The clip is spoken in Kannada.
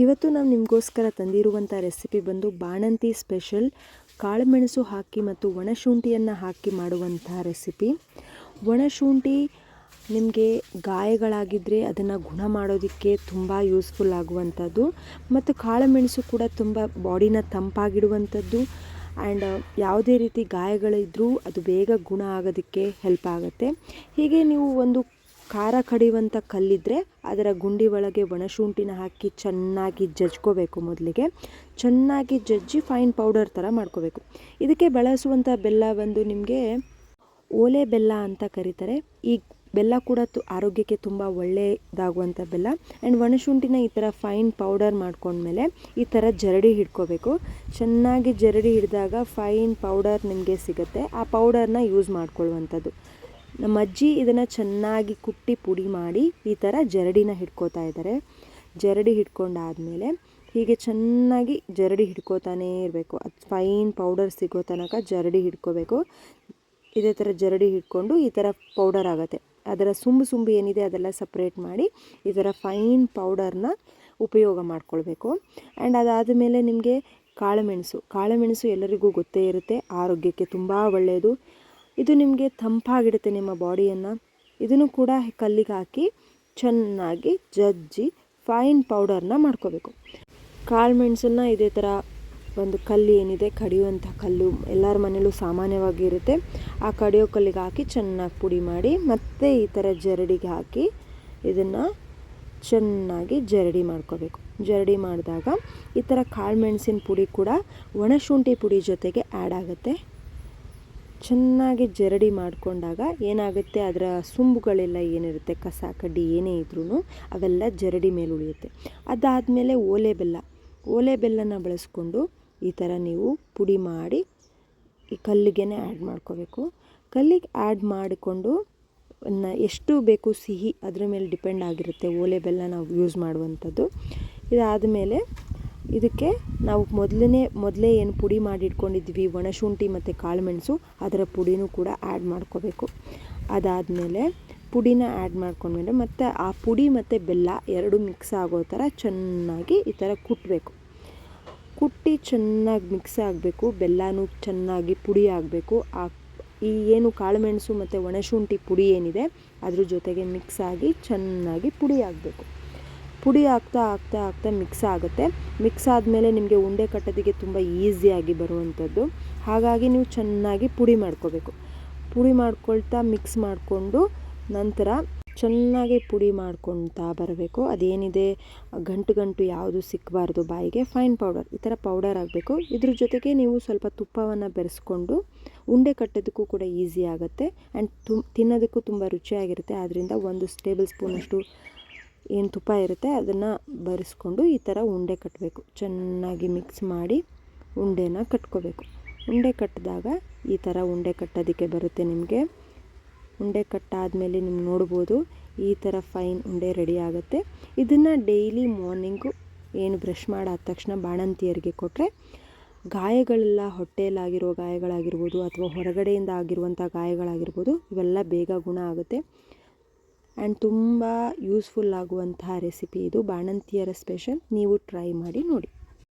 ಇವತ್ತು ನಾವು ನಿಮಗೋಸ್ಕರ ತಂದಿರುವಂಥ ರೆಸಿಪಿ ಬಂದು ಬಾಣಂತಿ ಸ್ಪೆಷಲ್ ಕಾಳುಮೆಣಸು ಹಾಕಿ ಮತ್ತು ಒಣಶುಂಠಿಯನ್ನು ಹಾಕಿ ಮಾಡುವಂಥ ರೆಸಿಪಿ. ಒಣಶುಂಠಿ ನಿಮಗೆ ಗಾಯಗಳಾಗಿದ್ದರೆ ಅದನ್ನು ಗುಣ ಮಾಡೋದಕ್ಕೆ ತುಂಬ ಯೂಸ್ಫುಲ್ ಆಗುವಂಥದ್ದು, ಮತ್ತು ಕಾಳುಮೆಣಸು ಕೂಡ ತುಂಬ ಬಾಡಿನ ತಂಪಾಗಿಡುವಂಥದ್ದು. ಆ್ಯಂಡ್ ಯಾವುದೇ ರೀತಿ ಗಾಯಗಳಿದ್ದರೂ ಅದು ಬೇಗ ಗುಣ ಆಗೋದಕ್ಕೆ ಹೆಲ್ಪ್ ಆಗುತ್ತೆ. ಹೀಗೆ ನೀವು ಒಂದು ಖಾರ ಕಡಿಯುವಂಥ ಕಲ್ಲಿದ್ದರೆ ಅದರ ಗುಂಡಿ ಒಳಗೆ ಒಣಶುಂಠಿನ ಹಾಕಿ ಚೆನ್ನಾಗಿ ಜಜ್ಕೋಬೇಕು. ಮೊದಲಿಗೆ ಚೆನ್ನಾಗಿ ಜಜ್ಜಿ ಫೈನ್ ಪೌಡರ್ ಥರ ಮಾಡ್ಕೋಬೇಕು. ಇದಕ್ಕೆ ಬಳಸುವಂಥ ಬೆಲ್ಲ ಬಂದು ನಿಮಗೆ ಓಲೆ ಬೆಲ್ಲ ಅಂತ ಕರೀತಾರೆ. ಈ ಬೆಲ್ಲ ಕೂಡ ಆರೋಗ್ಯಕ್ಕೆ ತುಂಬ ಒಳ್ಳೆಯದಾಗುವಂಥ ಬೆಲ್ಲ. ಆ್ಯಂಡ್ ಒಣಶುಂಠಿನ ಈ ಥರ ಫೈನ್ ಪೌಡರ್ ಮಾಡ್ಕೊಂಡ್ಮೇಲೆ ಈ ಥರ ಜರಡಿ ಹಿಡ್ಕೋಬೇಕು. ಚೆನ್ನಾಗಿ ಜರಡಿ ಹಿಡಿದಾಗ ಫೈನ್ ಪೌಡರ್ ನಿಮಗೆ ಸಿಗುತ್ತೆ. ಆ ಪೌಡರ್ನ ಯೂಸ್ ಮಾಡ್ಕೊಳ್ಳುವಂಥದ್ದು. ನಮ್ಮ ಅಜ್ಜಿ ಇದನ್ನು ಚೆನ್ನಾಗಿ ಕುಟ್ಟಿ ಪುಡಿ ಮಾಡಿ ಈ ಥರ ಜರಡಿನ ಹಿಡ್ಕೋತಾ ಇದ್ದಾರೆ. ಜರಡಿ ಹಿಡ್ಕೊಂಡಾದಮೇಲೆ ಹೀಗೆ ಚೆನ್ನಾಗಿ ಜರಡಿ ಹಿಡ್ಕೋತಾನೇ ಇರಬೇಕು. ಅದು ಫೈನ್ ಪೌಡರ್ ಸಿಗೋ ತನಕ ಜರಡಿ ಹಿಡ್ಕೋಬೇಕು. ಇದೇ ಥರ ಜರಡಿ ಹಿಡ್ಕೊಂಡು ಈ ಥರ ಪೌಡರ್ ಆಗುತ್ತೆ. ಅದರ ತುಂಬು ಏನಿದೆ ಅದೆಲ್ಲ ಸಪ್ರೇಟ್ ಮಾಡಿ ಈ ಥರ ಫೈನ್ ಪೌಡರ್ನ ಉಪಯೋಗ ಮಾಡ್ಕೊಳ್ಬೇಕು. ಆ್ಯಂಡ್ ಅದಾದಮೇಲೆ ನಿಮಗೆ ಕಾಳುಮೆಣಸು ಎಲ್ಲರಿಗೂ ಗೊತ್ತೇ ಇರುತ್ತೆ, ಆರೋಗ್ಯಕ್ಕೆ ತುಂಬ ಒಳ್ಳೆಯದು. ಇದು ನಿಮಗೆ ತಂಪಾಗಿಡುತ್ತೆ ನಿಮ್ಮ ಬಾಡಿಯನ್ನು. ಇದನ್ನು ಕೂಡ ಕಲ್ಲಿಗೆ ಹಾಕಿ ಚೆನ್ನಾಗಿ ಜಜ್ಜಿ ಫೈನ್ ಪೌಡರ್ನ ಮಾಡ್ಕೋಬೇಕು. ಕಾಳುಮೆಣಸನ್ನು ಇದೇ ಥರ ಒಂದು ಕಲ್ಲು ಏನಿದೆ, ಕಡಿಯುವಂಥ ಕಲ್ಲು ಎಲ್ಲರ ಮನೇಲೂ ಸಾಮಾನ್ಯವಾಗಿ ಇರುತ್ತೆ. ಆ ಕಡಿಯೋ ಕಲ್ಲಿಗೆ ಹಾಕಿ ಚೆನ್ನಾಗಿ ಪುಡಿ ಮಾಡಿ ಮತ್ತೆ ಈ ಥರ ಜರಡಿಗೆ ಹಾಕಿ ಇದನ್ನು ಚೆನ್ನಾಗಿ ಜರಡಿ ಮಾಡ್ಕೋಬೇಕು. ಜರಡಿ ಮಾಡಿದಾಗ ಈ ಥರ ಕಾಳುಮೆಣಸಿನ ಪುಡಿ ಕೂಡ ಒಣಶುಂಠಿ ಪುಡಿ ಜೊತೆಗೆ ಆ್ಯಡ್ ಆಗುತ್ತೆ. ಚೆನ್ನಾಗಿ ಜರಡಿ ಮಾಡಿಕೊಂಡಾಗ ಏನಾಗುತ್ತೆ, ಅದರ ತುಂಬುಗಳೆಲ್ಲ ಏನಿರುತ್ತೆ, ಕಸ ಕಡ್ಡಿ ಏನೇ ಇದ್ರೂ ಅವೆಲ್ಲ ಜರಡಿ ಮೇಲೆ ಉಳಿಯುತ್ತೆ. ಅದಾದಮೇಲೆ ಓಲೆ ಬೆಲ್ಲನ ಬಳಸ್ಕೊಂಡು ಈ ಥರ ನೀವು ಪುಡಿ ಮಾಡಿ ಈ ಕಲ್ಲಿಗೆ ಆ್ಯಡ್ ಮಾಡ್ಕೋಬೇಕು. ಕಲ್ಲಿಗೆ ಆ್ಯಡ್ ಮಾಡಿಕೊಂಡು ಎಷ್ಟು ಬೇಕು ಸಿಹಿ ಅದರ ಮೇಲೆ ಡಿಪೆಂಡ್ ಆಗಿರುತ್ತೆ ಓಲೆ ಬೆಲ್ಲ ನಾವು ಯೂಸ್ ಮಾಡುವಂಥದ್ದು. ಇದಾದಮೇಲೆ ಇದಕ್ಕೆ ನಾವು ಮೊದಲೇ ಏನು ಪುಡಿ ಮಾಡಿ ಇಟ್ಕೊಂಡಿದ್ವಿ ಒಣಶುಂಠಿ ಮತ್ತು ಕಾಳುಮೆಣಸು, ಅದರ ಪುಡಿನೂ ಕೂಡ ಆ್ಯಡ್ ಮಾಡ್ಕೋಬೇಕು. ಅದಾದಮೇಲೆ ಪುಡಿನ ಆ್ಯಡ್ ಮಾಡ್ಕೊಂಡ್ಮೇಲೆ ಮತ್ತು ಆ ಪುಡಿ ಮತ್ತು ಬೆಲ್ಲ ಎರಡು ಮಿಕ್ಸ್ ಆಗೋ ಥರ ಚೆನ್ನಾಗಿ ಈ ಥರ ಕುಟ್ಟಿ ಚೆನ್ನಾಗಿ ಮಿಕ್ಸ್ ಆಗಬೇಕು. ಬೆಲ್ಲನೂ ಚೆನ್ನಾಗಿ ಪುಡಿ ಆಗಬೇಕು. ಈ ಏನು ಕಾಳುಮೆಣಸು ಮತ್ತು ಒಣಶುಂಠಿ ಪುಡಿ ಏನಿದೆ ಅದ್ರ ಜೊತೆಗೆ ಮಿಕ್ಸ್ ಆಗಿ ಚೆನ್ನಾಗಿ ಪುಡಿ ಆಗಬೇಕು. ಪುಡಿ ಆಗ್ತಾ ಮಿಕ್ಸ್ ಆಗುತ್ತೆ. ಮಿಕ್ಸ್ ಆದಮೇಲೆ ನಿಮಗೆ ಉಂಡೆ ಕಟ್ಟೋದಕ್ಕೆ ತುಂಬ ಈಸಿಯಾಗಿ ಬರುವಂಥದ್ದು. ಹಾಗಾಗಿ ನೀವು ಚೆನ್ನಾಗಿ ಪುಡಿ ಮಾಡ್ಕೋಬೇಕು. ಪುಡಿ ಮಾಡ್ಕೊಳ್ತಾ ಮಿಕ್ಸ್ ಮಾಡಿಕೊಂಡು ನಂತರ ಚೆನ್ನಾಗಿ ಪುಡಿ ಮಾಡ್ಕೊಳ್ತಾ ಬರಬೇಕು. ಅದೇನಿದೆ ಗಂಟು ಯಾವುದು ಸಿಕ್ಕಬಾರ್ದು ಬಾಯಿಗೆ. ಫೈನ್ ಪೌಡರ್ ಈ ಥರ ಪೌಡರ್ ಆಗಬೇಕು. ಇದ್ರ ಜೊತೆಗೆ ನೀವು ಸ್ವಲ್ಪ ತುಪ್ಪವನ್ನು ಬೆರೆಸ್ಕೊಂಡು ಉಂಡೆ ಕಟ್ಟೋದಕ್ಕೂ ಕೂಡ ಈಸಿ ಆಗುತ್ತೆ. ಆ್ಯಂಡ್ ತಿನ್ನೋದಕ್ಕೂ ತುಂಬ ರುಚಿಯಾಗಿರುತ್ತೆ. ಆದ್ದರಿಂದ 1 ಟೇಬಲ್ ಸ್ಪೂನಷ್ಟು ಏನು ತುಪ್ಪ ಇರುತ್ತೆ ಅದನ್ನು ಬರೆಸ್ಕೊಂಡು ಈ ಥರ ಉಂಡೆ ಕಟ್ಟಬೇಕು. ಚೆನ್ನಾಗಿ ಮಿಕ್ಸ್ ಮಾಡಿ ಉಂಡೆನ ಕಟ್ಕೋಬೇಕು. ಉಂಡೆ ಕಟ್ಟಿದಾಗ ಈ ಥರ ಉಂಡೆ ಕಟ್ಟೋದಕ್ಕೆ ಬರುತ್ತೆ ನಿಮಗೆ. ಉಂಡೆ ಕಟ್ಟಾದಮೇಲೆ ನೀವು ನೋಡ್ಬೋದು ಈ ಥರ ಫೈನ್ ಉಂಡೆ ರೆಡಿ ಆಗುತ್ತೆ. ಇದನ್ನು ಡೈಲಿ ಮಾರ್ನಿಂಗು ಏನು ಬ್ರಷ್ ಮಾಡಾದ ತಕ್ಷಣ ಬಾಣಂತಿಯರಿಗೆ ಕೊಟ್ಟರೆ ಗಾಯಗಳೆಲ್ಲ ಹೊಟ್ಟೆಯಲ್ಲಾಗಿರೋ ಗಾಯಗಳಾಗಿರ್ಬೋದು ಅಥವಾ ಹೊರಗಡೆಯಿಂದ ಆಗಿರುವಂಥ ಗಾಯಗಳಾಗಿರ್ಬೋದು ಇವೆಲ್ಲ ಬೇಗ ಗುಣ ಆಗುತ್ತೆ. ಆ್ಯಂಡ್ ತುಂಬ ಯೂಸ್ಫುಲ್ ಆಗುವಂತಹ ರೆಸಿಪಿ ಇದು, ಬಾಣಂತಿಯರ ಸ್ಪೆಷಲ್. ನೀವು ಟ್ರೈ ಮಾಡಿ ನೋಡಿ.